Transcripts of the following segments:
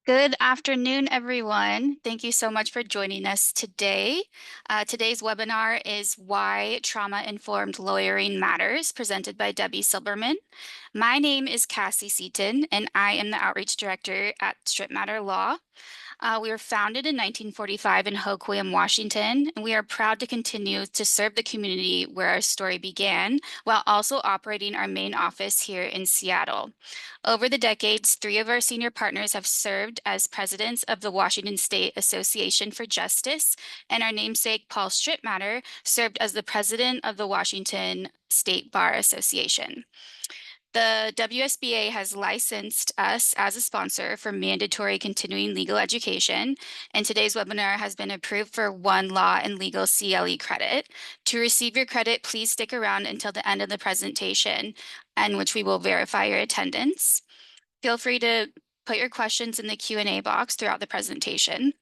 Good afternoon, everyone. Thank you so much for joining us today. Today's webinar is Why Trauma-Informed Lawyering Matters, presented by Debbie Silberman. My name is Cassie Seaton, and I am the Outreach Director at Strip Matter Law. We were founded in 1945 in Hoquiam, Washington, and we are proud to continue to serve the community where our story began, while also operating our main office here in Seattle. Over the decades, three of our senior partners have served as presidents of the Washington State Association for Justice, and our namesake, Paul Stripmatter, served as the president of the Washington State Bar Association. The WSBA has licensed us as a sponsor for mandatory continuing legal education, and today's webinar has been approved for one law and legal CLE credit. To receive your credit, please stick around until the end of the presentation, in which we will verify your attendance. Feel free to put your questions in the Q&A box throughout the presentation.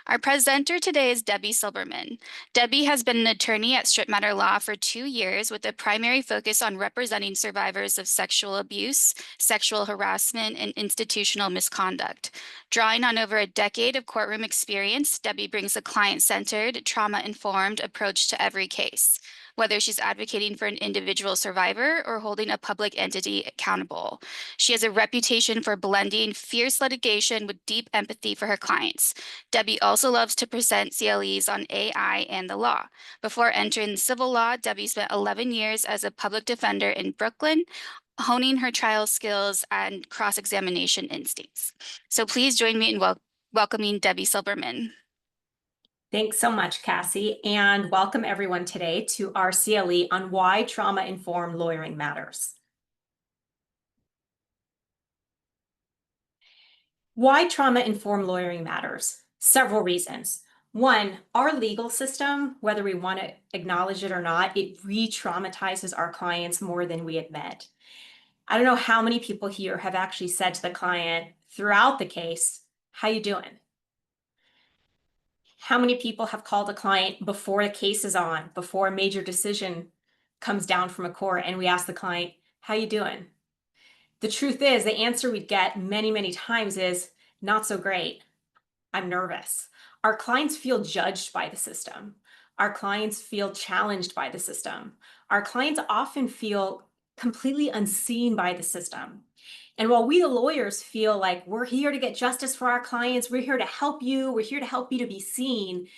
Our presenter today is Debbie Silberman. Debbie has been an attorney at Strip Matter Law for 2 years with a primary focus on representing survivors of sexual abuse, sexual harassment, and institutional misconduct. Drawing on over a decade of courtroom experience, Debbie brings a client-centered, trauma-informed approach to every case, whether she's advocating for an individual survivor or holding a public entity accountable. She has a reputation for blending fierce litigation with deep empathy for her clients. Debbie also loves to present CLEs on AI and the law. Before entering civil law, Debbie spent 11 years as a public defender in Brooklyn, honing her trial skills and cross-examination instincts. So please join me in welcoming Debbie Silberman. Thanks so much, Cassie, and welcome everyone today to our CLE on why trauma-informed lawyering matters. Why trauma-informed lawyering matters? Several reasons. One, our legal system, whether we want to acknowledge it or not, it re-traumatizes our clients more than we admit. I don't know how many people here have actually said to the client throughout the case, "How you doing?" How many people have called a client before the case is on, before a major decision comes down from a court, and we ask the client, "How you doing?" The truth is, the answer we'd get many, many times is, "Not so great. I'm nervous." Our clients feel judged by the system. Our clients feel challenged by the system. Our clients often feel completely unseen by the system. And while we, the lawyers, feel like we're here to get justice for our clients, we're here to help you, we're here to help you to be seen,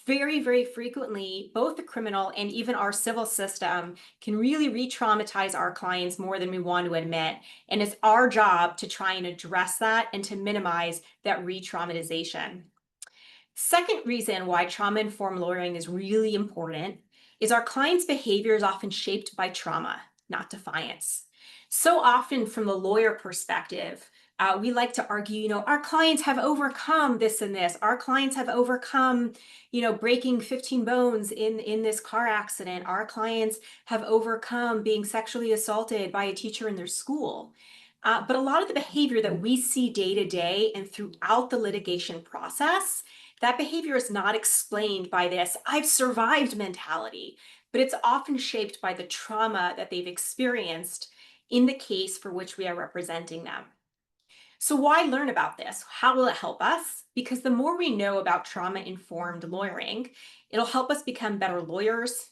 very, very frequently, both the criminal and even our civil system can really re-traumatize our clients more than we want to admit. And it's our job to try and address that and to minimize that re-traumatization. Second reason why trauma-informed lawyering is really important is our clients' behavior is often shaped by trauma, not defiance. So often from the lawyer perspective, we like to argue, our clients have overcome this and this. Our clients have overcome, breaking 15 bones in this car accident. Our clients have overcome being sexually assaulted by a teacher in their school. But a lot of the behavior that we see day to day and throughout the litigation process, that behavior is not explained by this "I've survived" mentality, but it's often shaped by the trauma that they've experienced in the case for which we are representing them. So why learn about this? How will it help us? Because the more we know about trauma-informed lawyering, it'll help us become better lawyers,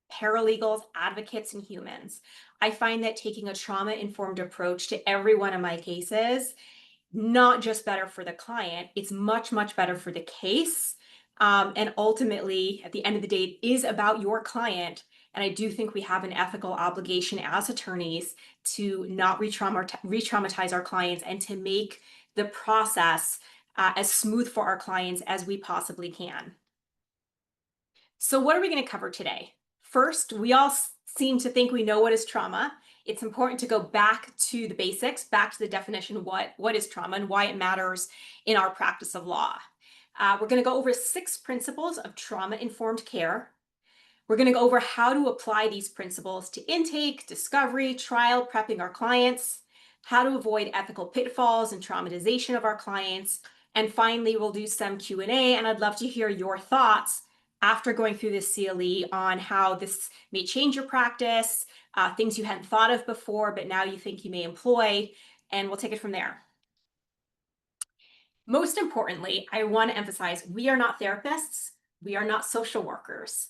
paralegals, advocates, and humans. I find that taking a trauma-informed approach to every one of my cases, not just better for the client, it's much, much better for the case. And ultimately, at the end of the day, it is about your client. And I do think we have an ethical obligation as attorneys to not re-traumatize our clients and to make the process as smooth for our clients as we possibly can. So what are we going to cover today? First, we all seem to think we know what is trauma. It's important to go back to the basics, back to the definition of what is trauma and why it matters in our practice of law. We're going to go over 6 principles of trauma-informed care. We're going to go over how to apply these principles to intake, discovery, trial, prepping our clients, how to avoid ethical pitfalls and traumatization of our clients, and finally, we'll do some Q&A, and I'd love to hear your thoughts after going through this CLE on how this may change your practice, things you hadn't thought of before, but now you think you may employ, and we'll take it from there. Most importantly, I want to emphasize we are not therapists, we are not social workers.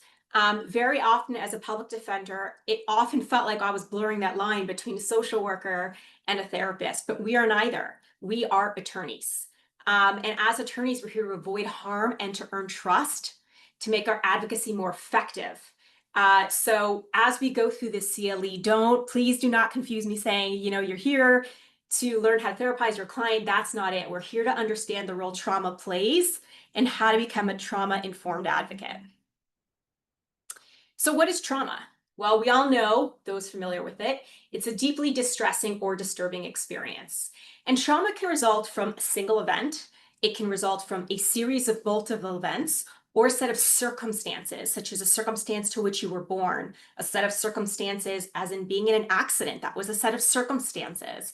Very often, as a public defender, it often felt like I was blurring that line between a social worker and a therapist, but we are neither. We are attorneys. And as attorneys, we're here to avoid harm and to earn trust, to make our advocacy more effective. So as we go through this CLE, please do not confuse me saying, you're here to learn how to therapize your client. That's not it. We're here to understand the role trauma plays and how to become a trauma-informed advocate. So what is trauma? Well, we all know, those familiar with it, it's a deeply distressing or disturbing experience. And trauma can result from a single event. It can result from a series of multiple events or a set of circumstances, such as a circumstance to which you were born, a set of circumstances as in being in an accident. That was a set of circumstances.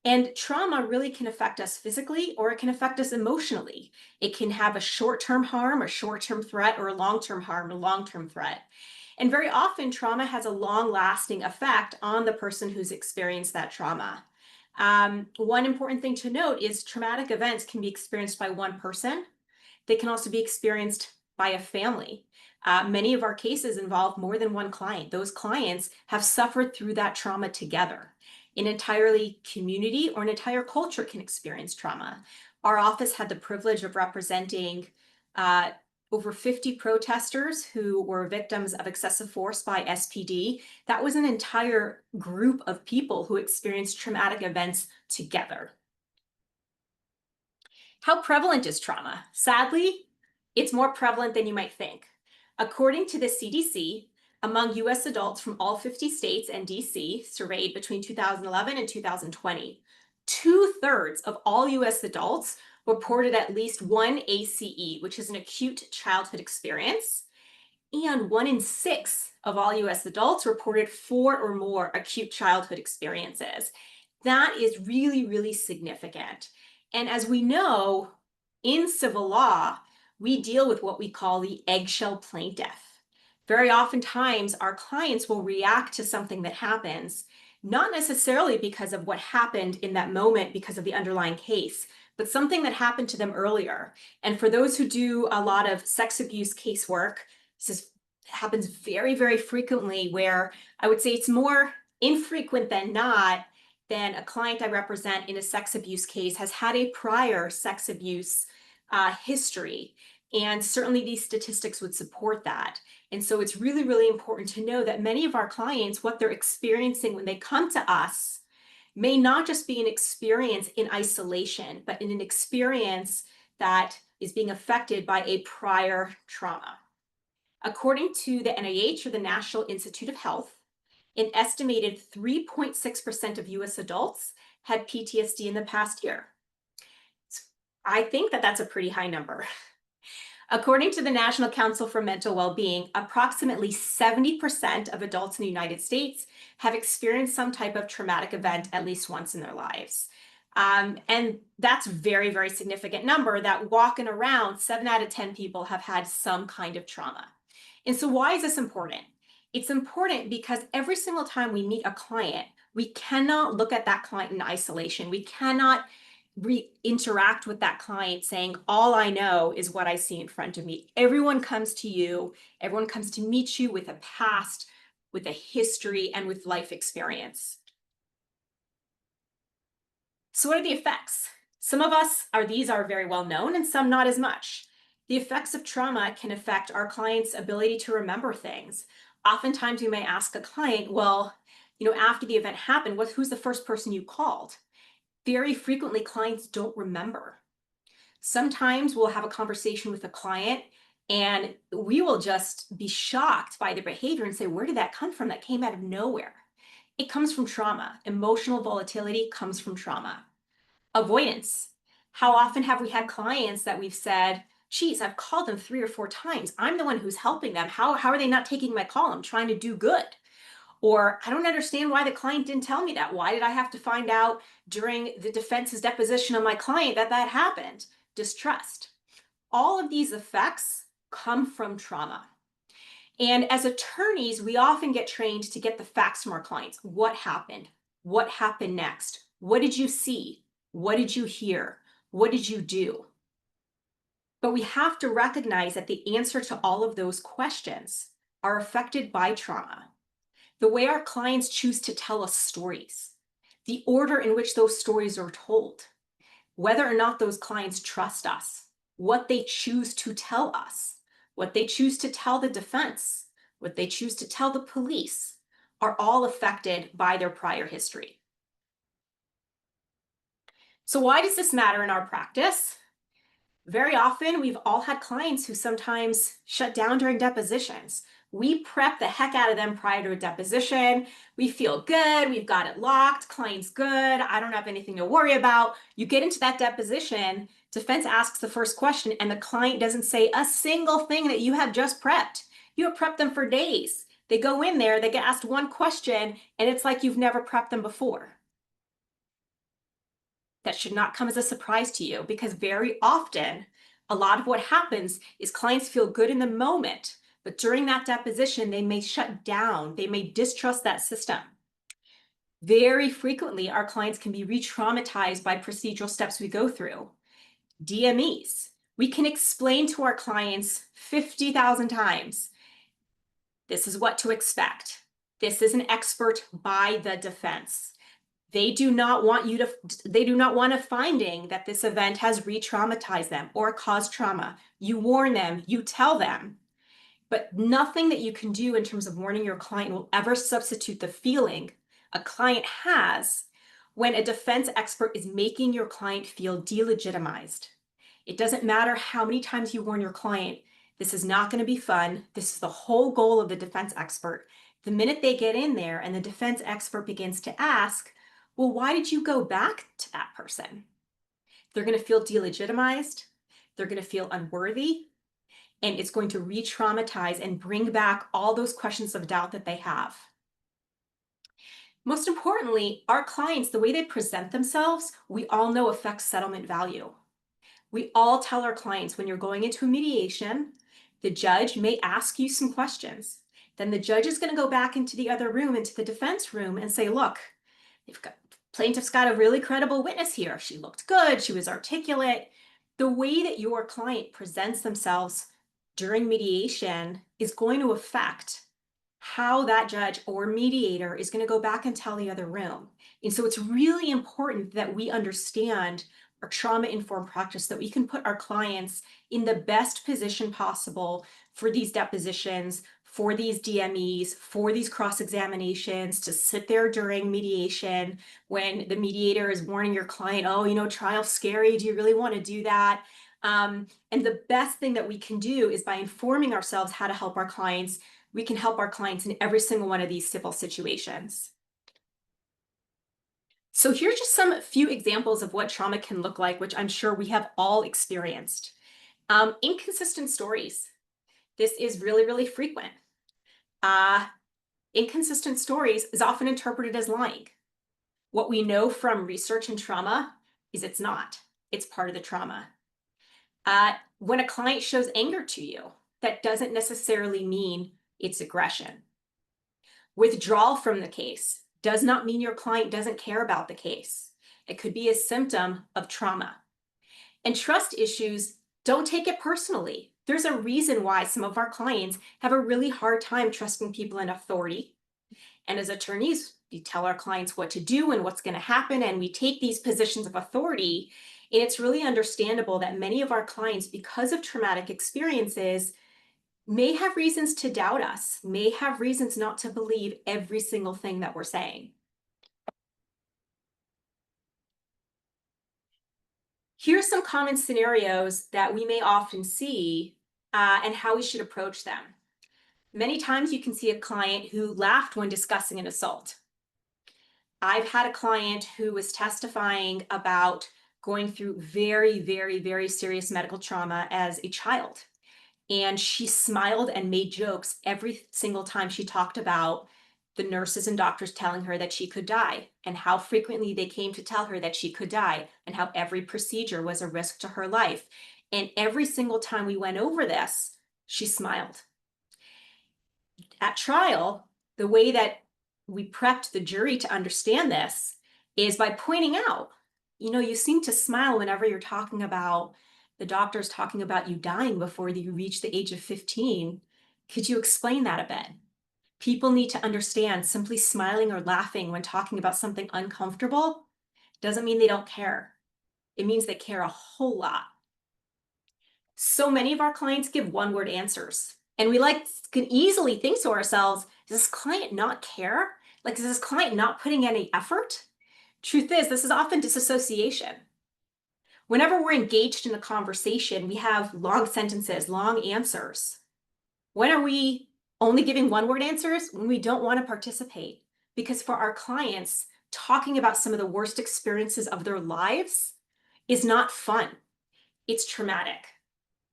And trauma really can affect us physically or it can affect us emotionally. It can have a short-term harm, a short-term threat, or a long-term harm, a long-term threat. And very often, trauma has a long-lasting effect on the person who's experienced that trauma. One important thing to note is traumatic events can be experienced by one person. They can also be experienced by a family. Many of our cases involve more than one client. Those clients have suffered through that trauma together. An entirely community or an entire culture can experience trauma. Our office had the privilege of representing over 50 protesters who were victims of excessive force by SPD. That was an entire group of people who experienced traumatic events together. How prevalent is trauma? Sadly, it's more prevalent than you might think. According to the CDC, among US adults from all 50 states and DC surveyed between 2011 and 2020, 2/3 of all US adults reported at least one ACE, which is an acute childhood experience, and 1 in 6 of all US adults reported 4 or more acute childhood experiences. That is really, really significant. And as we know, in civil law, we deal with what we call the eggshell plaintiff. Very oftentimes, our clients will react to something that happens, not necessarily because of what happened in that moment because of the underlying case, but something that happened to them earlier. And for those who do a lot of sex abuse casework, happens very, very frequently, where I would say it's more infrequent than not than a client I represent in a sex abuse case has had a prior sex abuse history. And certainly these statistics would support that. And so it's really, really important to know that many of our clients, what they're experiencing when they come to us may not just be an experience in isolation, but in an experience that is being affected by a prior trauma. According to the NIH, or the National Institute of Health, an estimated 3.6% of US adults had PTSD in the past year. I think that that's a pretty high number. According to the National Council for Mental Well-Being, approximately 70% of adults in the United States have experienced some type of traumatic event at least once in their lives. And that's a very, very significant number that walking around, 7 out of 10 people have had some kind of trauma. And so why is this important? It's important because every single time we meet a client, we cannot look at that client in isolation. We cannot interact with that client saying, all I know is what I see in front of me. Everyone comes to you, everyone comes to meet you with a past, with a history, and with life experience. So what are the effects? Some of these are very well known and some not as much. The effects of trauma can affect our client's ability to remember things. Oftentimes we may ask a client, well, after the event happened, who's the first person you called? Very frequently, clients don't remember. Sometimes we'll have a conversation with a client and we will just be shocked by their behavior and say, where did that come from? That came out of nowhere. It comes from trauma. Emotional volatility comes from trauma. Avoidance. How often have we had clients that we've said, geez, I've called them 3 or 4 times. I'm the one who's helping them. How are they not taking my call? I'm trying to do good. Or I don't understand why the client didn't tell me that. Why did I have to find out during the defense's deposition of my client that happened? Distrust. All of these effects come from trauma. And as attorneys, we often get trained to get the facts from our clients. What happened? What happened next? What did you see? What did you hear? What did you do? But we have to recognize that the answer to all of those questions are affected by trauma. The way our clients choose to tell us stories, the order in which those stories are told, whether or not those clients trust us, what they choose to tell us, what they choose to tell the defense, what they choose to tell the police, are all affected by their prior history. So why does this matter in our practice? Very often, we've all had clients who sometimes shut down during depositions. We prep the heck out of them prior to a deposition. We feel good. We've got it locked. Client's good. I don't have anything to worry about. You get into that deposition, defense asks the first question, and the client doesn't say a single thing that you have just prepped. You have prepped them for days. They go in there, they get asked one question, and it's like you've never prepped them before. That should not come as a surprise to you, because very often, a lot of what happens is clients feel good in the moment, but during that deposition, they may shut down. They may distrust that system. Very frequently, our clients can be re-traumatized by procedural steps we go through. DMEs. We can explain to our clients 50,000 times, this is what to expect. This is an expert by the defense. They do not want a finding that this event has re-traumatized them or caused trauma. You warn them, you tell them, but nothing that you can do in terms of warning your client will ever substitute the feeling a client has when a defense expert is making your client feel delegitimized. It doesn't matter how many times you warn your client, this is not going to be fun. This is the whole goal of the defense expert. The minute they get in there and the defense expert begins to ask, well, why did you go back to that person? They're going to feel delegitimized. They're going to feel unworthy. And it's going to re-traumatize and bring back all those questions of doubt that they have. Most importantly, our clients, the way they present themselves, we all know affects settlement value. We all tell our clients when you're going into a mediation, the judge may ask you some questions. Then the judge is going to go back into the other room, into the defense room, and say, look, plaintiff's got a really credible witness here. She looked good. She was articulate. The way that your client presents themselves during mediation is going to affect how that judge or mediator is going to go back and tell the other room. And so it's really important that we understand our trauma-informed practice, that we can put our clients in the best position possible for these depositions, for these DMEs, for these cross-examinations, to sit there during mediation when the mediator is warning your client, oh, you know, trial's scary. Do you really want to do that? And the best thing that we can do is by informing ourselves how to help our clients, we can help our clients in every single one of these civil situations. So here's just some few examples of what trauma can look like, which I'm sure we have all experienced. Inconsistent stories. This is really, really frequent. Inconsistent stories is often interpreted as lying. What we know from research in trauma is it's not. It's part of the trauma. When a client shows anger to you, that doesn't necessarily mean it's aggression. Withdrawal from the case does not mean your client doesn't care about the case. It could be a symptom of trauma. And trust issues, don't take it personally. There's a reason why some of our clients have a really hard time trusting people in authority. And as attorneys, we tell our clients what to do and what's going to happen, and we take these positions of authority. And it's really understandable that many of our clients, because of traumatic experiences, may have reasons to doubt us, may have reasons not to believe every single thing that we're saying. Here's some common scenarios that we may often see and how we should approach them. Many times you can see a client who laughed when discussing an assault. I've had a client who was testifying about going through very, very, very serious medical trauma as a child. And she smiled and made jokes every single time she talked about the nurses and doctors telling her that she could die, and how frequently they came to tell her that she could die, and how every procedure was a risk to her life. And every single time we went over this, she smiled. At trial, the way that we prepped the jury to understand this is by pointing out, You seem to smile whenever you're talking about the doctor's talking about you dying before you reach the age of 15. Could you explain that a bit? People need to understand simply smiling or laughing when talking about something uncomfortable doesn't mean they don't care. It means they care a whole lot. So many of our clients give one-word answers, and we can easily think to ourselves, does this client not care? Like, is this client not putting any effort? Truth is, this is often disassociation. Whenever we're engaged in a conversation, we have long sentences, long answers. When are we only giving one-word answers? When we don't want to participate. Because for our clients, talking about some of the worst experiences of their lives is not fun. It's traumatic.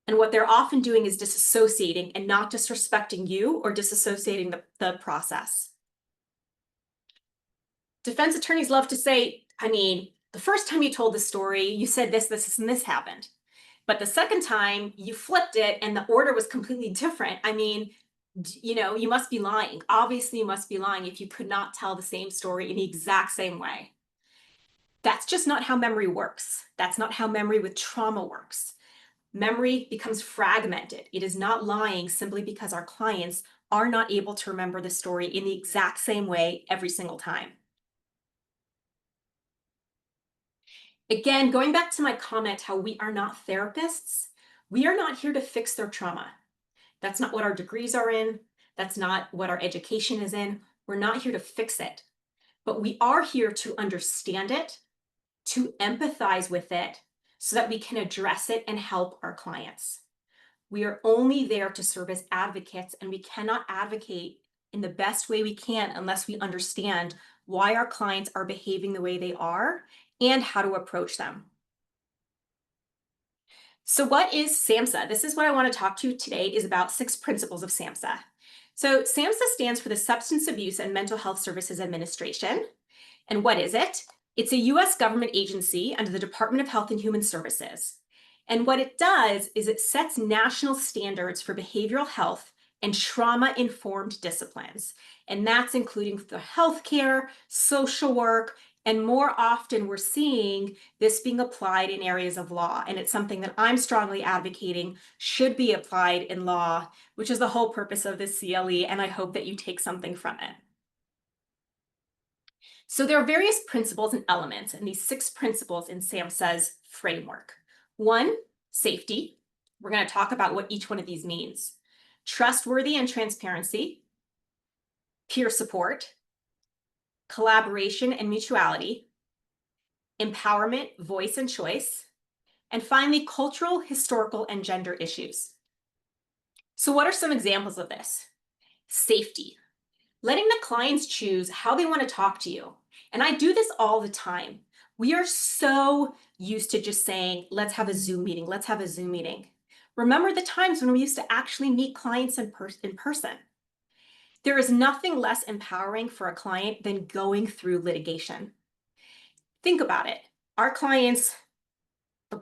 And what they're often doing is disassociating and not disrespecting you or disassociating the process. Defense attorneys love to say, the first time you told the story, you said this, and this happened. But the second time you flipped it and the order was completely different. You must be lying. Obviously, you must be lying if you could not tell the same story in the exact same way. That's just not how memory works. That's not how memory with trauma works. Memory becomes fragmented. It is not lying simply because our clients are not able to remember the story in the exact same way every single time. Again, going back to my comment how we are not therapists, we are not here to fix their trauma. That's not what our degrees are in. That's not what our education is in. We're not here to fix it, but we are here to understand it, to empathize with it, so that we can address it and help our clients. We are only there to serve as advocates, and we cannot advocate in the best way we can unless we understand why our clients are behaving the way they are and how to approach them. So what is SAMHSA? This is what I want to talk to you today is about 6 principles of SAMHSA. So SAMHSA stands for the Substance Abuse and Mental Health Services Administration. And what is it? It's a US government agency under the Department of Health and Human Services. And what it does is it sets national standards for behavioral health and trauma-informed disciplines. And that's including the healthcare, social work, and more often we're seeing this being applied in areas of law. And it's something that I'm strongly advocating should be applied in law, which is the whole purpose of this CLE, and I hope that you take something from it. So there are various principles and elements in these 6 principles in SAMHSA's framework. 1, safety. We're going to talk about what each one of these means. Trustworthy and transparency. Peer support. Collaboration and mutuality. Empowerment, voice and choice. And finally, cultural, historical, and gender issues. So what are some examples of this? Safety. Letting the clients choose how they want to talk to you. And I do this all the time. We are so used to just saying, let's have a Zoom meeting, let's have a Zoom meeting. Remember the times when we used to actually meet clients in person. There is nothing less empowering for a client than going through litigation. Think about it. Our clients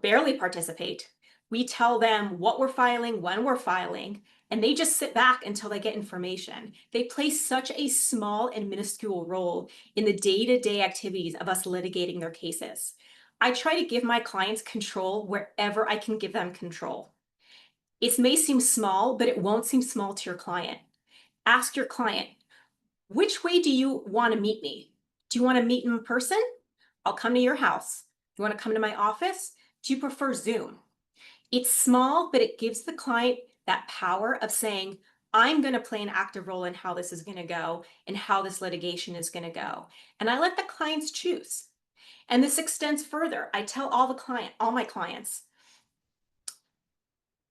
barely participate. We tell them what we're filing, when we're filing, and they just sit back until they get information. They play such a small and minuscule role in the day-to-day activities of us litigating their cases. I try to give my clients control wherever I can give them control. It may seem small, but it won't seem small to your client. Ask your client, which way do you want to meet me? Do you want to meet in person? I'll come to your house. You want to come to my office? Do you prefer Zoom? It's small, but it gives the client that power of saying, I'm going to play an active role in how this is going to go and how this litigation is going to go. And I let the clients choose. And this extends further. I tell all my clients,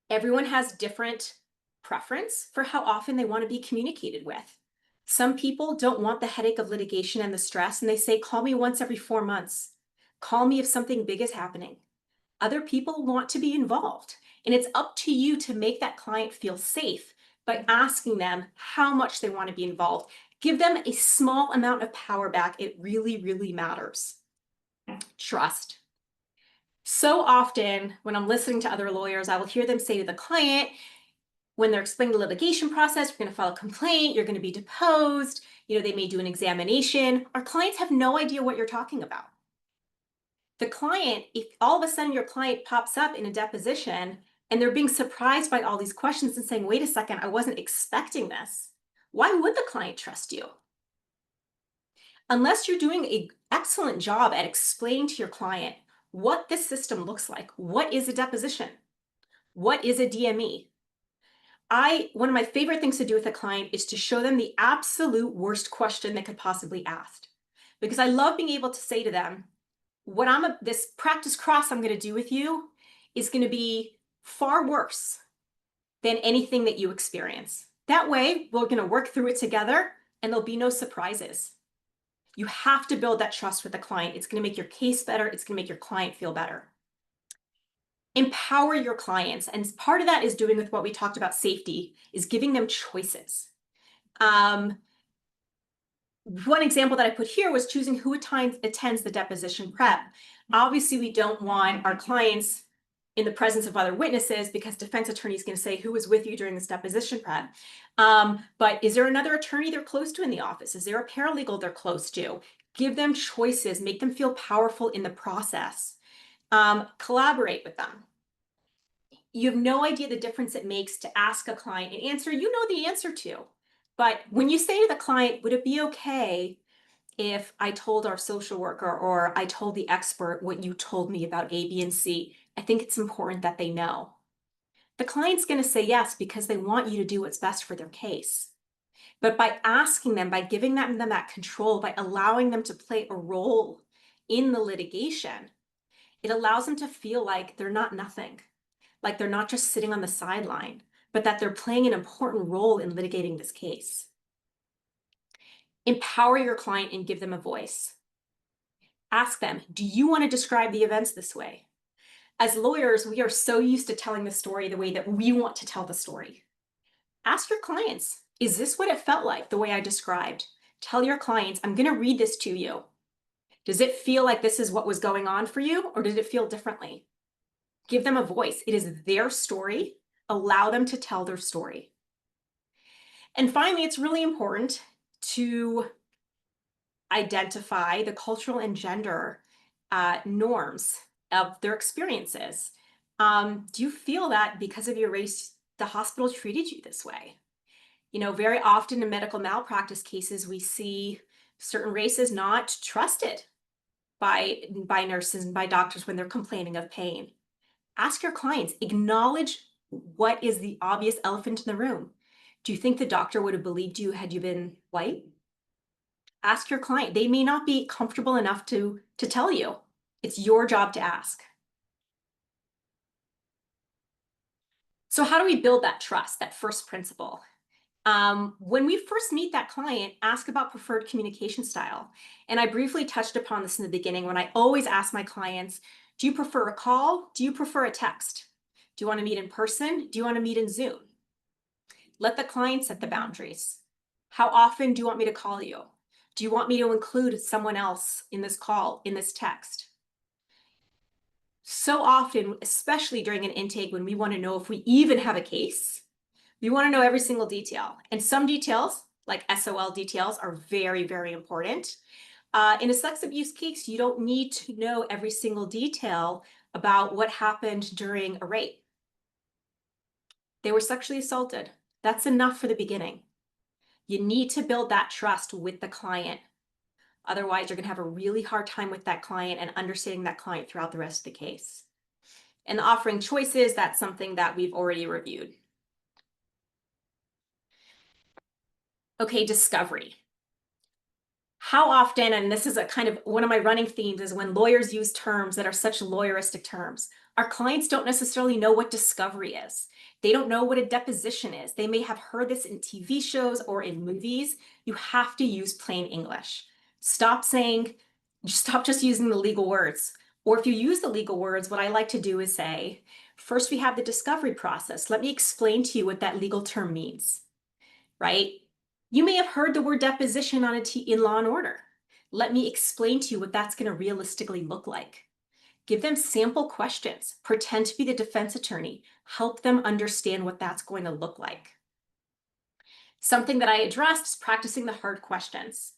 everyone has different preference for how often they want to be communicated with. Some people don't want the headache of litigation and the stress, and they say, call me once every 4 months. Call me if something big is happening. Other people want to be involved, and it's up to you to make that client feel safe by asking them how much they want to be involved. Give them a small amount of power back. It really, really matters. Trust. So often when I'm listening to other lawyers, I will hear them say to the client, when they're explaining the litigation process, you're going to file a complaint, you're going to be deposed, they may do an examination. Our clients have no idea what you're talking about. The client, if all of a sudden your client pops up in a deposition and they're being surprised by all these questions and saying, wait a second, I wasn't expecting this. Why would the client trust you? Unless you're doing an excellent job at explaining to your client what this system looks like. What is a deposition? What is a DME? One of my favorite things to do with a client is to show them the absolute worst question they could possibly ask. Because I love being able to say to them, this practice cross I'm going to do with you is going to be far worse than anything that you experience. That way, we're going to work through it together and there'll be no surprises. You have to build that trust with the client. It's going to make your case better. It's going to make your client feel better. Empower your clients. And part of that is doing with what we talked about safety, is giving them choices. One example that I put here was choosing who attends the deposition prep. Obviously, we don't want our clients in the presence of other witnesses because defense attorney is going to say who was with you during this deposition prep. But is there another attorney they're close to in the office? Is there a paralegal they're close to? Give them choices, make them feel powerful in the process. Collaborate with them. You have no idea the difference it makes to ask a client an answer you know the answer to. But when you say to the client, would it be okay if I told our social worker or I told the expert what you told me about A, B, and C? I think it's important that they know. The client's going to say yes because they want you to do what's best for their case. But by asking them, by giving them that control, by allowing them to play a role in the litigation, it allows them to feel like they're not nothing, like they're not just sitting on the sideline, but that they're playing an important role in litigating this case. Empower your client and give them a voice. Ask them, do you want to describe the events this way? As lawyers, we are so used to telling the story the way that we want to tell the story. Ask your clients, is this what it felt like the way I described? Tell your clients, I'm going to read this to you. Does it feel like this is what was going on for you, or did it feel differently? Give them a voice. It is their story. Allow them to tell their story. And finally, it's really important to identify the cultural and gender norms of their experiences. Do you feel that because of your race, the hospital treated you this way? You know, very often in medical malpractice cases, we see certain races not trusted by nurses and by doctors when they're complaining of pain. Ask your clients, acknowledge what is the obvious elephant in the room. Do you think the doctor would have believed you had you been white? Ask your client. They may not be comfortable enough to tell you. It's your job to ask. So how do we build that trust, that first principle? When we first meet that client, ask about preferred communication style. And I briefly touched upon this in the beginning when I always ask my clients, do you prefer a call? Do you prefer a text? Do you want to meet in person? Do you want to meet in Zoom? Let the client set the boundaries. How often do you want me to call you? Do you want me to include someone else in this call, in this text? So often, especially during an intake when we want to know if we even have a case, we want to know every single detail. And some details, like SOL details, are very, very important. In a sex abuse case, you don't need to know every single detail about what happened during a rape. They were sexually assaulted. That's enough for the beginning. You need to build that trust with the client. Otherwise, you're going to have a really hard time with that client and understanding that client throughout the rest of the case. And offering choices, that's something that we've already reviewed. Okay, discovery. How often, and this is a kind of one of my running themes, is when lawyers use terms that are such lawyeristic terms. Our clients don't necessarily know what discovery is. They don't know what a deposition is. They may have heard this in TV shows or in movies. You have to use plain English. Stop just using the legal words. Or if you use the legal words, what I like to do is say, first we have the discovery process. Let me explain to you what that legal term means, right? You may have heard the word deposition in Law and Order. Let me explain to you what that's going to realistically look like. Give them sample questions. Pretend to be the defense attorney. Help them understand what that's going to look like. Something that I addressed is practicing the hard questions.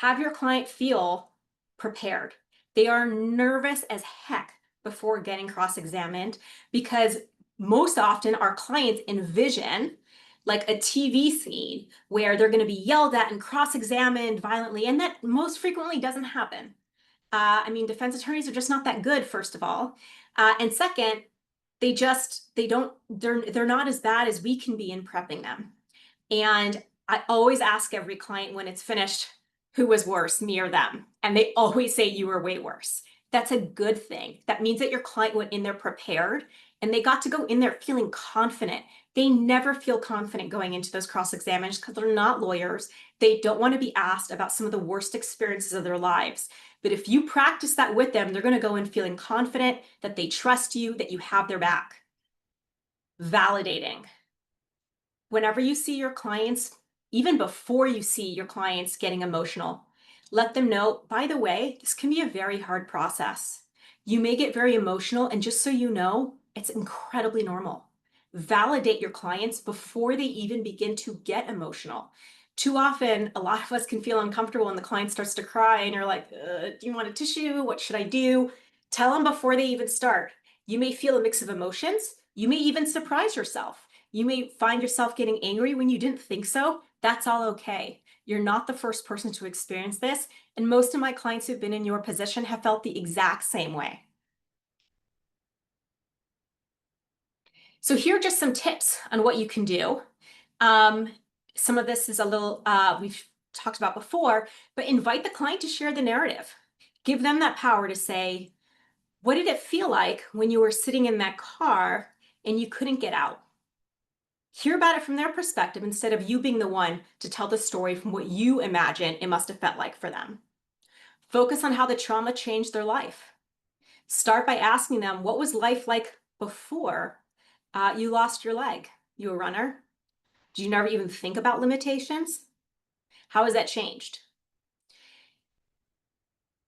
Have your client feel prepared. They are nervous as heck before getting cross-examined because most often our clients envision like a TV scene where they're going to be yelled at and cross-examined violently, and that most frequently doesn't happen. I mean, defense attorneys are just not that good, first of all. And second, they're not as bad as we can be in prepping them. And I always ask every client when it's finished, who was worse, me or them? And they always say you were way worse. That's a good thing. That means that your client went in there prepared and they got to go in there feeling confident. They never feel confident going into those cross examinations because they're not lawyers. They don't want to be asked about some of the worst experiences of their lives. But if you practice that with them, they're going to go in feeling confident that they trust you, that you have their back. Validating. Whenever you see your clients, even before you see your clients getting emotional, let them know, by the way, this can be a very hard process. You may get very emotional, and just so you know, it's incredibly normal. Validate your clients before they even begin to get emotional. Too often, a lot of us can feel uncomfortable when the client starts to cry, and you're like, do you want a tissue? What should I do? Tell them before they even start. You may feel a mix of emotions. You may even surprise yourself. You may find yourself getting angry when you didn't think so. That's all okay. You're not the first person to experience this. And most of my clients who've been in your position have felt the exact same way. So here are just some tips on what you can do. Um, some of this is a little, we've talked about before, but invite the client to share the narrative. Give them that power to say, what did it feel like when you were sitting in that car and you couldn't get out? Hear about it from their perspective instead of you being the one to tell the story from what you imagine it must have felt like for them. Focus on how the trauma changed their life. Start by asking them, what was life like before you lost your leg? You a runner? Do you never even think about limitations? How has that changed?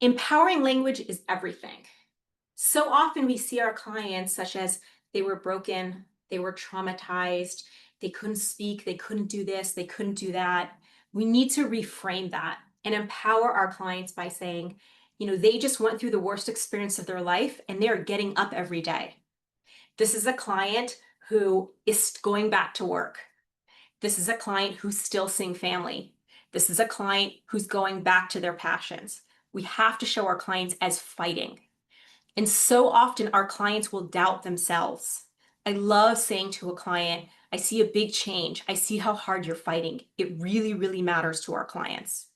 Empowering language is everything. So often we see our clients such as they were broken, they were traumatized, they couldn't speak, they couldn't do this, they couldn't do that. We need to reframe that and empower our clients by saying, they just went through the worst experience of their life and they're getting up every day. This is a client who is going back to work. This is a client who's still seeing family. This is a client who's going back to their passions. We have to show our clients as fighting. And so often our clients will doubt themselves. I love saying to a client, I see a big change. I see how hard you're fighting. It really, really matters to our clients.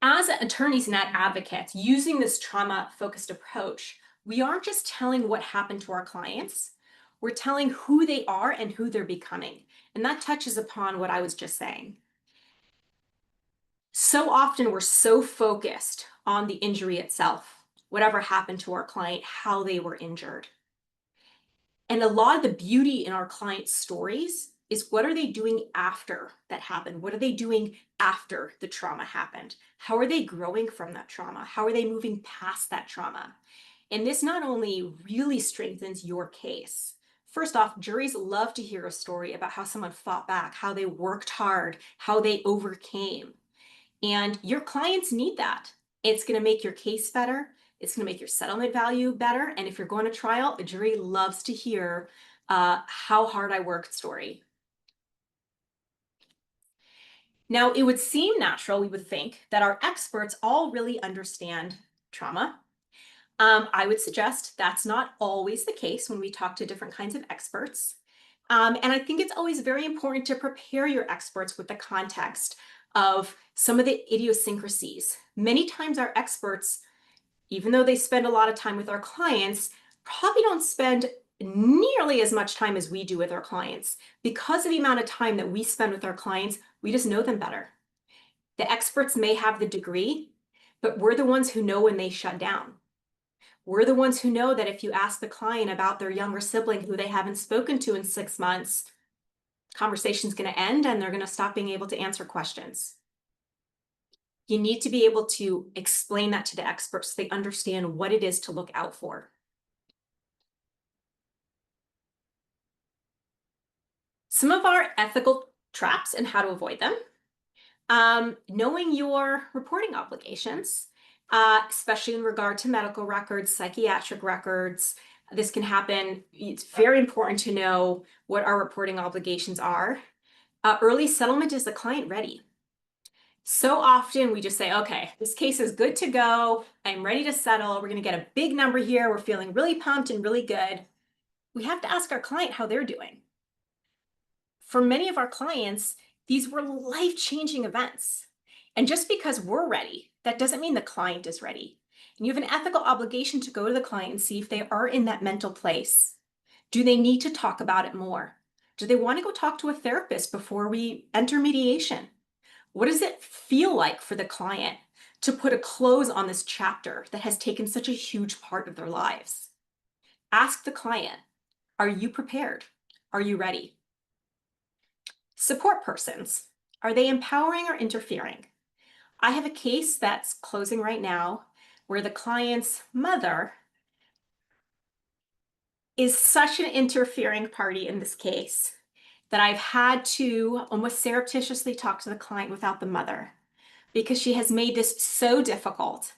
As attorneys and advocates, using this trauma-focused approach, we aren't just telling what happened to our clients, we're telling who they are and who they're becoming. And that touches upon what I was just saying. So often we're so focused on the injury itself, whatever happened to our client, how they were injured. And a lot of the beauty in our clients' stories is what are they doing after that happened? What are they doing after the trauma happened? How are they growing from that trauma? How are they moving past that trauma? And this not only really strengthens your case. First off, juries love to hear a story about how someone fought back, how they worked hard, how they overcame. And your clients need that. It's going to make your case better. It's going to make your settlement value better. And if you're going to trial, a jury loves to hear how hard I worked story. Now, it would seem natural, we would think, that our experts all really understand trauma. I would suggest that's not always the case when we talk to different kinds of experts. And I think it's always very important to prepare your experts with the context of some of the idiosyncrasies. Many times our experts, even though they spend a lot of time with our clients, probably don't spend nearly as much time as we do with our clients. Because of the amount of time that we spend with our clients, we just know them better. The experts may have the degree, but we're the ones who know when they shut down. We're the ones who know that if you ask the client about their younger sibling who they haven't spoken to in 6 months, conversation's going to end and they're going to stop being able to answer questions. You need to be able to explain that to the experts so they understand what it is to look out for. Some of our ethical traps and how to avoid them. Knowing your reporting obligations, especially in regard to medical records, psychiatric records. This can happen. It's very important to know what our reporting obligations are. Early settlement, is the client ready? So often we just say, okay, this case is good to go. I'm ready to settle. We're going to get a big number here. We're feeling really pumped and really good. We have to ask our client how they're doing. For many of our clients, these were life-changing events. And just because we're ready, that doesn't mean the client is ready. And you have an ethical obligation to go to the client and see if they are in that mental place. Do they need to talk about it more? Do they want to go talk to a therapist before we enter mediation? What does it feel like for the client to put a close on this chapter that has taken such a huge part of their lives? Ask the client, are you prepared? Are you ready? Support persons, are they empowering or interfering? I have a case that's closing right now where the client's mother is such an interfering party in this case that I've had to almost surreptitiously talk to the client without the mother because she has made this so difficult.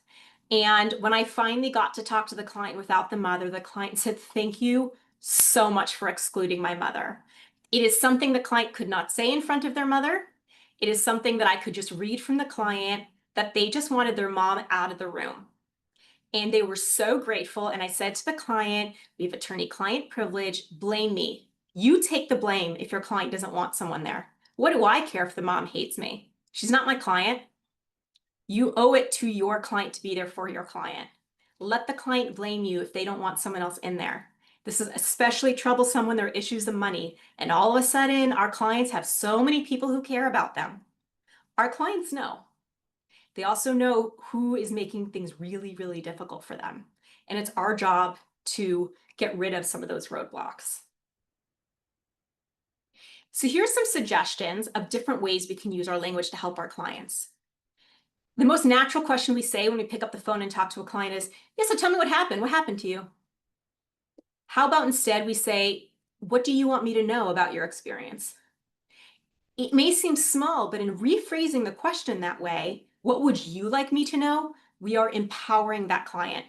And when I finally got to talk to the client without the mother, the client said, "Thank you so much for excluding my mother." It is something the client could not say in front of their mother. It is something that I could just read from the client, that they just wanted their mom out of the room. And they were so grateful. And I said to the client, we have attorney-client privilege, blame me. You take the blame if your client doesn't want someone there. What do I care if the mom hates me? She's not my client. You owe it to your client to be there for your client. Let the client blame you if they don't want someone else in there. This is especially troublesome when there are issues of money. And all of a sudden, our clients have so many people who care about them. Our clients know. They also know who is making things really, really difficult for them. And it's our job to get rid of some of those roadblocks. So here's some suggestions of different ways we can use our language to help our clients. The most natural question we say when we pick up the phone and talk to a client is, "Yeah, so tell me what happened. What happened to you?" How about instead we say, "What do you want me to know about your experience?" It may seem small, but in rephrasing the question that way, "What would you like me to know?" we are empowering that client.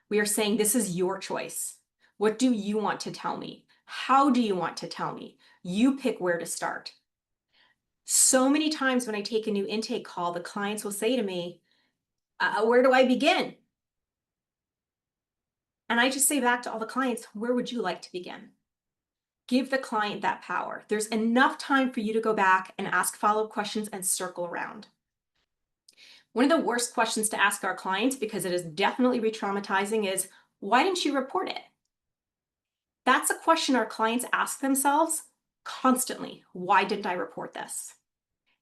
We are saying, this is your choice. What do you want to tell me? How do you want to tell me? You pick where to start. So many times when I take a new intake call, the clients will say to me, where do I begin? And I just say back to all the clients, where would you like to begin? Give the client that power. There's enough time for you to go back and ask follow-up questions and circle around. One of the worst questions to ask our clients, because it is definitely re-traumatizing, is, why didn't you report it? That's a question our clients ask themselves constantly. Why didn't I report this?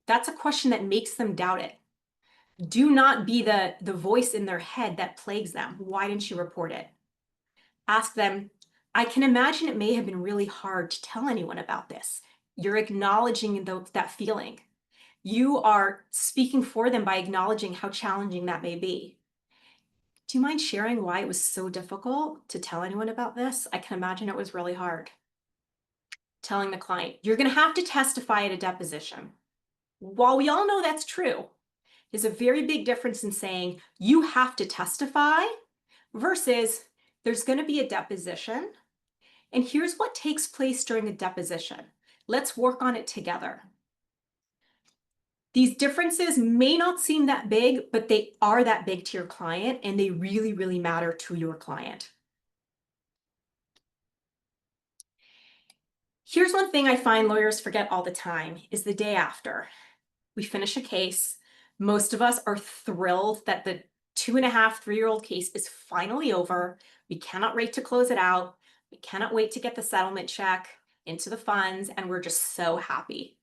That's a question that makes them doubt it. Do not be the voice in their head that plagues them. Why didn't you report it? Ask them, I can imagine it may have been really hard to tell anyone about this. You're acknowledging that feeling. You are speaking for them by acknowledging how challenging that may be. Do you mind sharing why it was so difficult to tell anyone about this? I can imagine it was really hard. Telling the client, you're going to have to testify at a deposition. While we all know that's true, there's a very big difference in saying you have to testify versus there's going to be a deposition. And here's what takes place during a deposition. Let's work on it together. These differences may not seem that big, but they are that big to your client, and they really, really matter to your client. Here's one thing I find lawyers forget all the time is the day after. We finish a case. Most of us are thrilled that the 2.5, 3-year-old case is finally over. We cannot wait to close it out. We cannot wait to get the settlement check into the funds, and we're just so happy.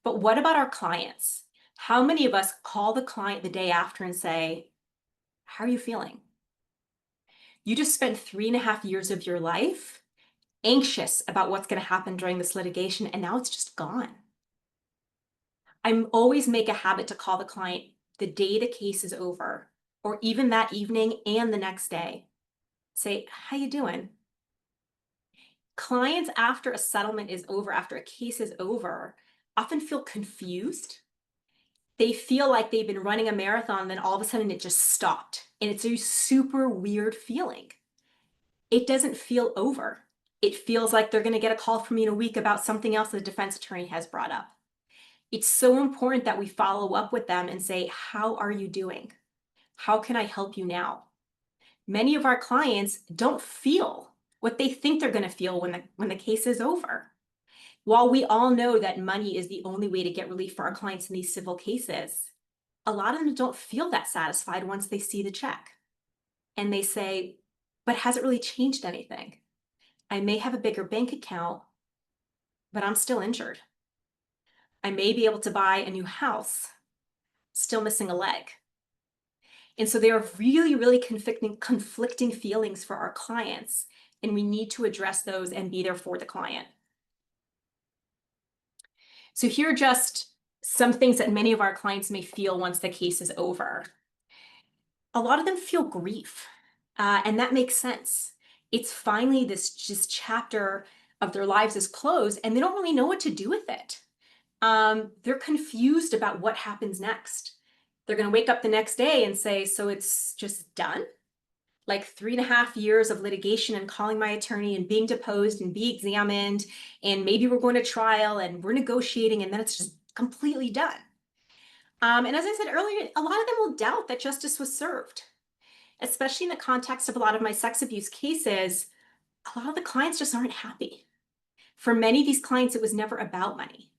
But what about our clients? How many of us call the client the day after and say, how are you feeling? You just spent 3.5 years of your life anxious about what's going to happen during this litigation, and now it's just gone. I always make a habit to call the client the day the case is over, or even that evening and the next day. Say, how you doing? Clients after a settlement is over, after a case is over, often feel confused. They feel like they've been running a marathon, then all of a sudden it just stopped. And it's a super weird feeling. It doesn't feel over. It feels like they're going to get a call from me in a week about something else the defense attorney has brought up. It's so important that we follow up with them and say, how are you doing? How can I help you now? Many of our clients don't feel what they think they're going to feel when the case is over. While we all know that money is the only way to get relief for our clients in these civil cases, a lot of them don't feel that satisfied once they see the check. And they say, but has it really changed anything? I may have a bigger bank account, but I'm still injured. I may be able to buy a new house, still missing a leg. And so there are really, really conflicting feelings for our clients, and we need to address those and be there for the client. So here are just some things that many of our clients may feel once the case is over. A lot of them feel grief, and that makes sense. It's finally this just chapter of their lives is closed, and they don't really know what to do with it. They're confused about what happens next. They're going to wake up the next day and say, so it's just done? Like 3.5 years of litigation and calling my attorney and being deposed and be examined, and maybe we're going to trial and we're negotiating, and then it's just completely done. And as I said earlier, a lot of them will doubt that justice was served, especially in the context of a lot of my sex abuse cases. A lot of the clients just aren't happy. For many of these clients, it was never about money.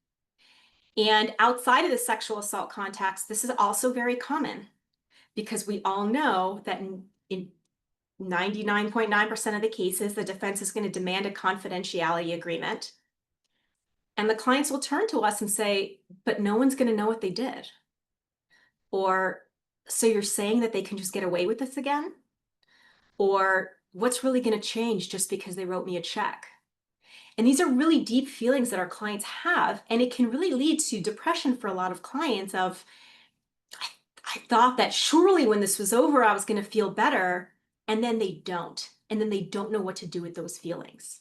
And outside of the sexual assault context, this is also very common because we all know that in 99.9% of the cases, the defense is going to demand a confidentiality agreement. And the clients will turn to us and say, but no one's going to know what they did. Or, so you're saying that they can just get away with this again? Or what's really going to change just because they wrote me a check? And these are really deep feelings that our clients have, and it can really lead to depression for a lot of clients of, I thought that surely when this was over, I was going to feel better, and then they don't. And then they don't know what to do with those feelings.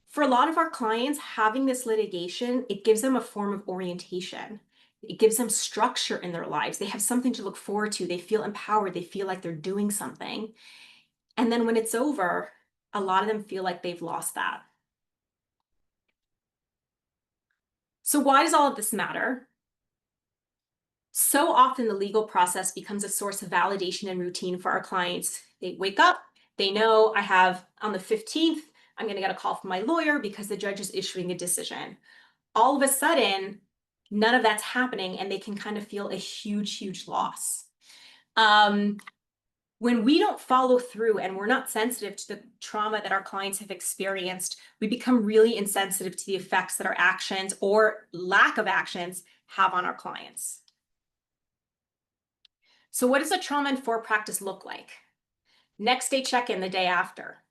For a lot of our clients, having this litigation, it gives them a form of orientation. It gives them structure in their lives. They have something to look forward to. They feel empowered. They feel like they're doing something. And then when it's over, a lot of them feel like they've lost that. So why does all of this matter? So often the legal process becomes a source of validation and routine for our clients. They wake up, they know I have on the 15th, I'm going to get a call from my lawyer because the judge is issuing a decision. All of a sudden, none of that's happening, and they can kind of feel a huge, huge loss. When we don't follow through and we're not sensitive to the trauma that our clients have experienced, we become really insensitive to the effects that our actions or lack of actions have on our clients. So what does a trauma-informed practice look like? Next day check-in the day after.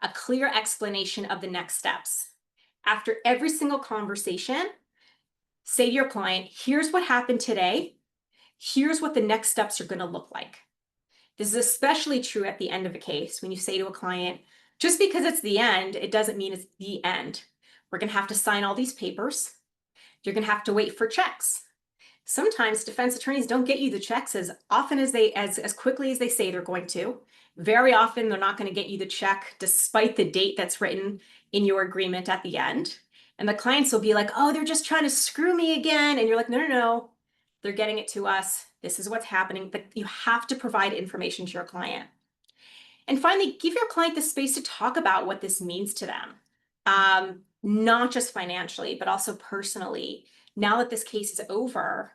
A clear explanation of the next steps. After every single conversation, say to your client, here's what happened today. Here's what the next steps are going to look like. This is especially true at the end of a case when you say to a client, just because it's the end, it doesn't mean it's the end. We're going to have to sign all these papers. You're going to have to wait for checks. Sometimes defense attorneys don't get you the checks as often as as quickly as they say they're going to. Very often, they're not going to get you the check despite the date that's written in your agreement at the end. And the clients will be like, oh, they're just trying to screw me again. And you're like, no, no, no, they're getting it to us. This is what's happening. But you have to provide information to your client. And finally, give your client the space to talk about what this means to them, not just financially, but also personally. Now that this case is over,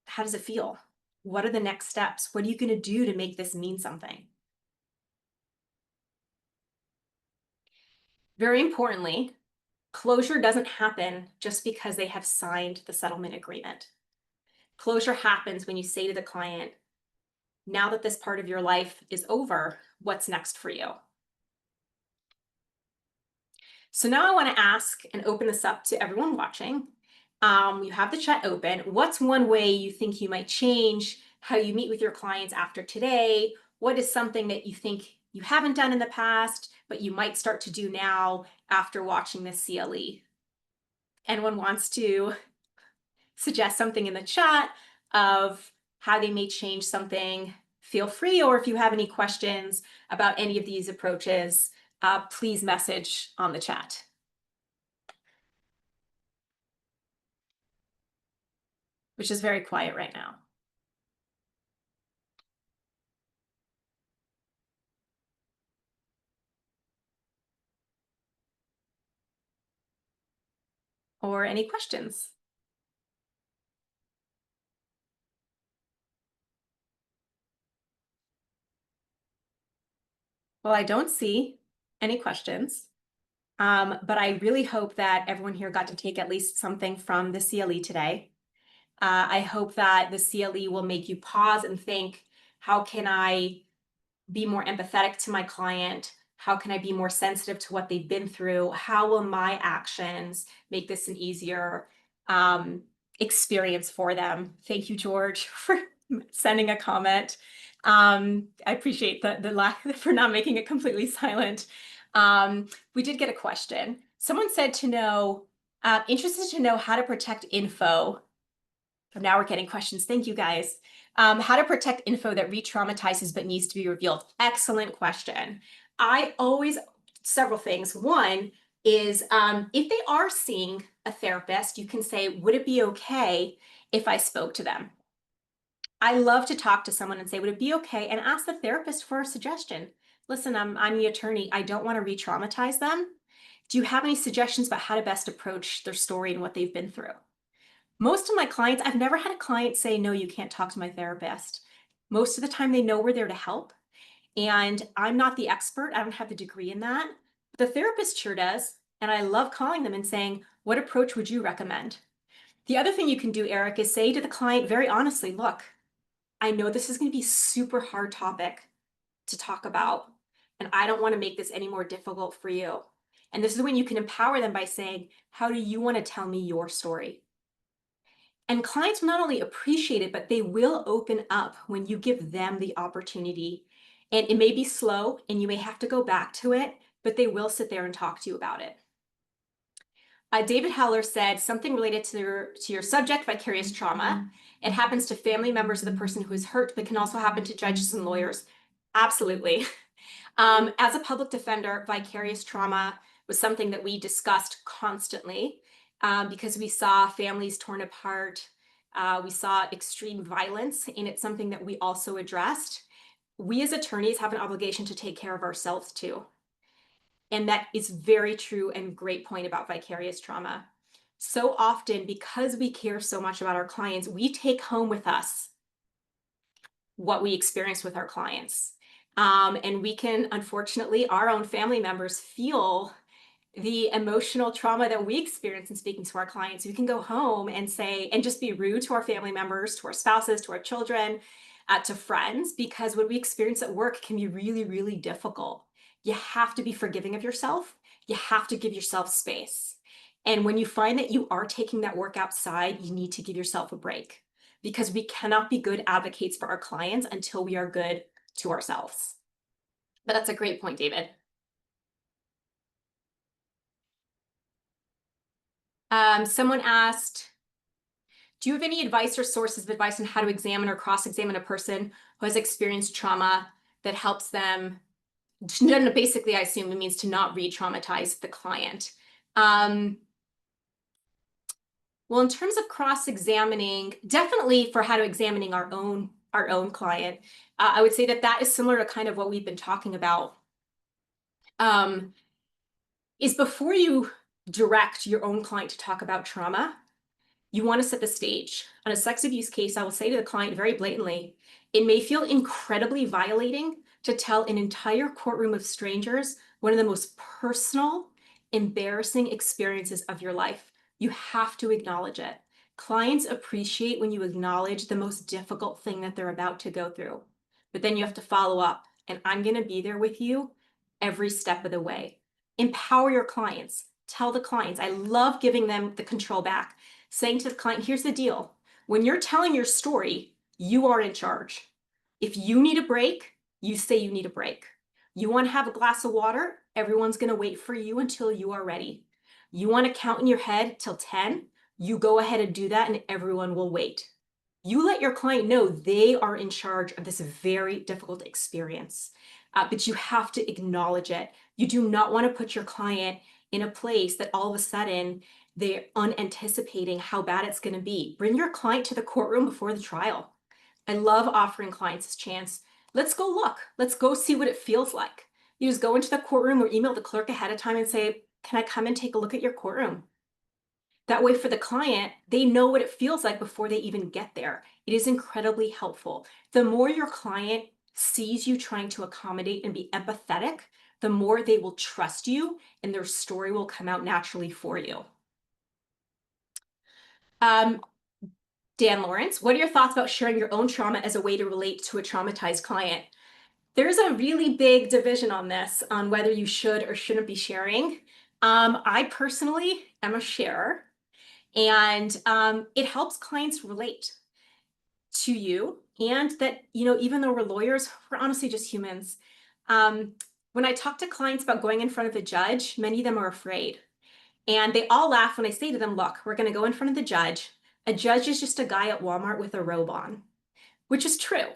how does it feel? What are the next steps? What are you going to do to make this mean something? Very importantly, closure doesn't happen just because they have signed the settlement agreement. Closure happens when you say to the client, now that this part of your life is over, what's next for you? So now I want to ask and open this up to everyone watching. You have the chat open. What's one way you think you might change how you meet with your clients after today? What is something that you think you haven't done in the past, but you might start to do now after watching this CLE? Anyone wants to suggest something in the chat of how they may change something, feel free. Or if you have any questions about any of these approaches, please message on the chat. Which is very quiet right now. Or any questions? Well, I don't see any questions, but I really hope that everyone here got to take at least something from the CLE today. I hope that the CLE will make you pause and think, how can I be more empathetic to my client? How can I be more sensitive to what they've been through? How will my actions make this an easier experience for them? Thank you, George, for sending a comment. I appreciate the lack for not making it completely silent. We did get a question. Someone said to know, interested to know how to protect info. Now we're getting questions. Thank you, guys. How to protect info that re-traumatizes but needs to be revealed. Excellent question. Several things. One is if they are seeing a therapist, you can say, would it be okay if I spoke to them? I love to talk to someone and say, would it be okay? And ask the therapist for a suggestion. Listen, I'm the attorney. I don't want to re-traumatize them. Do you have any suggestions about how to best approach their story and what they've been through? Most of my clients, I've never had a client say, no, you can't talk to my therapist. Most of the time they know we're there to help. And I'm not the expert. I don't have the degree in that. The therapist sure does. And I love calling them and saying, what approach would you recommend? The other thing you can do, Eric, is say to the client very honestly, look, I know this is going to be a super hard topic to talk about, and I don't want to make this any more difficult for you. And this is when you can empower them by saying, how do you want to tell me your story? And clients will not only appreciate it, but they will open up when you give them the opportunity. And it may be slow and you may have to go back to it, but they will sit there and talk to you about it. David Heller said something related to your subject, vicarious trauma. It happens to family members of the person who is hurt, but can also happen to judges and lawyers. Absolutely. As a public defender, vicarious trauma was something that we discussed constantly because we saw families torn apart. We saw extreme violence, and it's something that we also addressed. We as attorneys have an obligation to take care of ourselves too. And that is very true and great point about vicarious trauma. So often, because we care so much about our clients, we take home with us what we experience with our clients. And we can, unfortunately, our own family members feel the emotional trauma that we experience in speaking to our clients. We can go home and say, and just be rude to our family members, to our spouses, to our children, to friends, because what we experience at work can be really, really difficult. You have to be forgiving of yourself. You have to give yourself space. And when you find that you are taking that work outside, you need to give yourself a break, because we cannot be good advocates for our clients until we are good to ourselves. But that's a great point, David. Someone asked, do you have any advice or sources of advice on how to examine or cross-examine a person who has experienced trauma that helps them? Basically, I assume it means to not re-traumatize the client. Well, in terms of cross-examining, definitely for how to examining our own client, I would say that is similar to kind of what we've been talking about. Is before you direct your own client to talk about trauma, you want to set the stage. On a sex abuse case, I will say to the client very blatantly, it may feel incredibly violating to tell an entire courtroom of strangers one of the most personal, embarrassing experiences of your life. You have to acknowledge it. Clients appreciate when you acknowledge the most difficult thing that they're about to go through. But then you have to follow up, and I'm going to be there with you every step of the way. Empower your clients. Tell the clients. I love giving them the control back. Saying to the client, here's the deal. When you're telling your story, you are in charge. If you need a break, you say you need a break. You want to have a glass of water, everyone's going to wait for you until you are ready. You want to count in your head till 10, you go ahead and do that and everyone will wait. You let your client know they are in charge of this very difficult experience, but you have to acknowledge it. You do not want to put your client in a place that all of a sudden they're unanticipating how bad it's going to be. Bring your client to the courtroom before the trial. I love offering clients this chance. Let's go look. Let's go see what it feels like. You just go into the courtroom or email the clerk ahead of time and say, can I come and take a look at your courtroom? That way for the client, they know what it feels like before they even get there. It is incredibly helpful. The more your client sees you trying to accommodate and be empathetic, the more they will trust you and their story will come out naturally for you. Dan Lawrence, what are your thoughts about sharing your own trauma as a way to relate to a traumatized client? There's a really big division on this, on whether you should or shouldn't be sharing. I personally am a sharer, and it helps clients relate to you. And that, even though we're lawyers, we're honestly just humans. When I talk to clients about going in front of a judge, many of them are afraid. And they all laugh when I say to them, look, we're going to go in front of the judge. A judge is just a guy at Walmart with a robe on, which is true.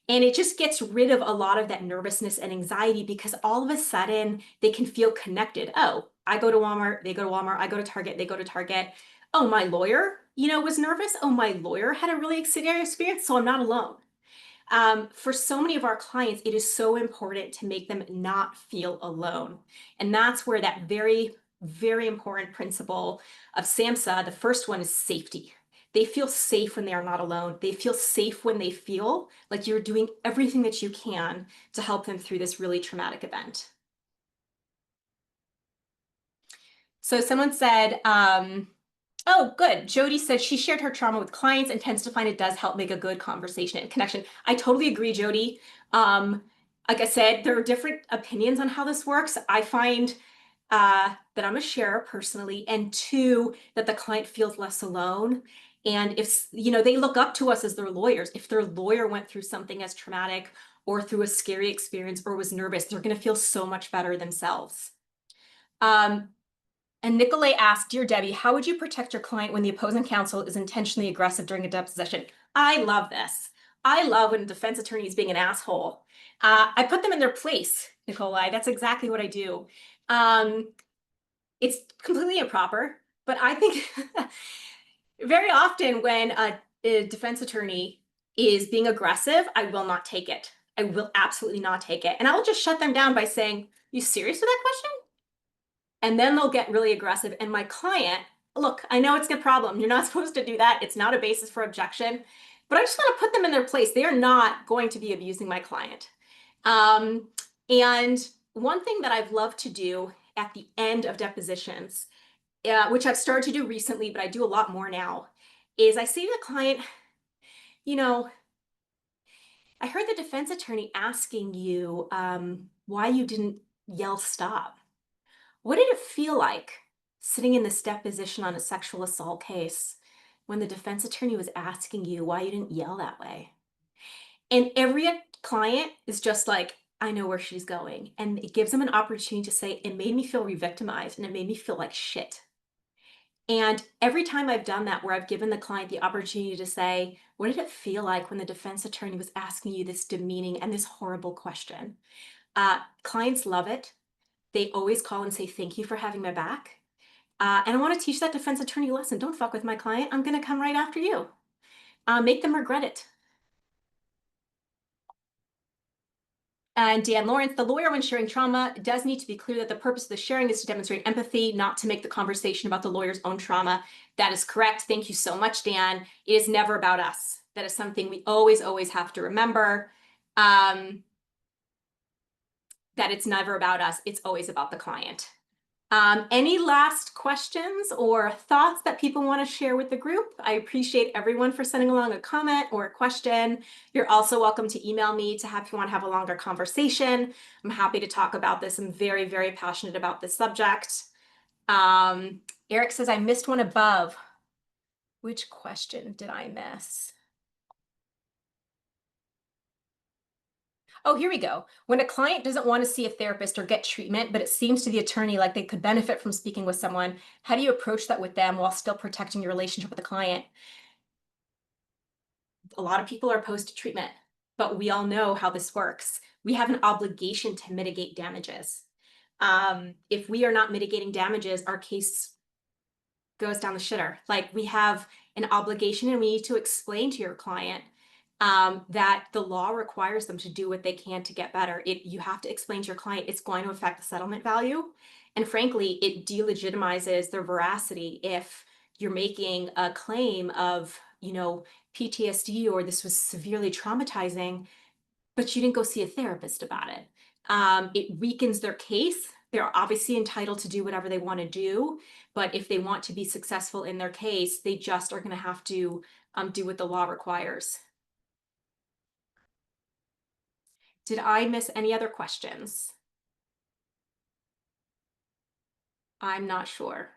And it just gets rid of a lot of that nervousness and anxiety because all of a sudden they can feel connected. Oh, I go to Walmart, they go to Walmart, I go to Target, they go to Target. Oh, my lawyer, was nervous. Oh, my lawyer had a really scary experience, so I'm not alone. For so many of our clients, it is so important to make them not feel alone. And that's where that very, very important principle of SAMHSA, the first one is safety. They feel safe when they are not alone. They feel safe when they feel like you're doing everything that you can to help them through this really traumatic event. So someone said, oh, good. Jody said she shared her trauma with clients and tends to find it does help make a good conversation and connection. I totally agree, Jody. Like I said, there are different opinions on how this works. I find that I'm a sharer personally, and two, that the client feels less alone. And if, they look up to us as their lawyers, if their lawyer went through something as traumatic or through a scary experience or was nervous, they're going to feel so much better themselves. And Nicolay asked, Dear Debbie, how would you protect your client when the opposing counsel is intentionally aggressive during a deposition? I love this. I love when a defense attorney is being an asshole. I put them in their place, Nicolay. That's exactly what I do. It's completely improper, but I think very often when a defense attorney is being aggressive, I will not take it. I will absolutely not take it. And I will just shut them down by saying, you serious with that question? And then they'll get really aggressive. And my client, look, I know it's a problem. You're not supposed to do that. It's not a basis for objection. But I just want to put them in their place. They are not going to be abusing my client. And one thing that I've loved to do at the end of depositions, which I've started to do recently, but I do a lot more now, is I say to the client, I heard the defense attorney asking you why you didn't yell stop. What did it feel like sitting in this deposition on a sexual assault case when the defense attorney was asking you why you didn't yell that way? And every client is just like, I know where she's going. And it gives them an opportunity to say, it made me feel re-victimized and it made me feel like shit. And every time I've done that, where I've given the client the opportunity to say, what did it feel like when the defense attorney was asking you this demeaning and this horrible question? Clients love it. They always call and say, thank you for having my back. And I want to teach that defense attorney lesson. Don't fuck with my client. I'm going to come right after you. Make them regret it. And Dan Lawrence, the lawyer when sharing trauma does need to be clear that the purpose of the sharing is to demonstrate empathy, not to make the conversation about the lawyer's own trauma. That is correct. Thank you so much, Dan. It is never about us. That is something we always, always have to remember. That it's never about us. It's always about the client. Any last questions or thoughts that people want to share with the group? I appreciate everyone for sending along a comment or a question. You're also welcome to email me to have if you want to have a longer conversation. I'm happy to talk about this. I'm very, very passionate about this subject. Eric says, I missed one above. Which question did I miss? Oh, here we go. When a client doesn't want to see a therapist or get treatment, but it seems to the attorney like they could benefit from speaking with someone, how do you approach that with them while still protecting your relationship with the client? A lot of people are opposed to treatment, but we all know how this works. We have an obligation to mitigate damages. If we are not mitigating damages, our case goes down the shitter. Like we have an obligation and we need to explain to your client that the law requires them to do what they can to get better. You have to explain to your client it's going to affect the settlement value. And frankly, it delegitimizes their veracity if you're making a claim of, PTSD or this was severely traumatizing, but you didn't go see a therapist about it. It weakens their case. They're obviously entitled to do whatever they want to do, but if they want to be successful in their case, they just are going to have to do what the law requires. Did I miss any other questions? I'm not sure.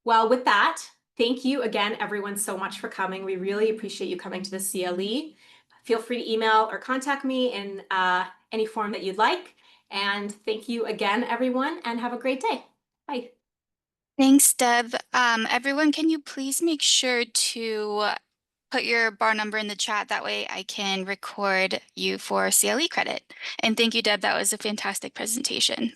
Well, with that, thank you again, everyone, so much for coming. We really appreciate you coming to the CLE. Feel free to email or contact me in any form that you'd like. And thank you again, everyone, and have a great day. Bye. Thanks, Deb. Everyone, can you please make sure to put your bar number in the chat? That way I can record you for CLE credit. And thank you, Deb. That was a fantastic presentation.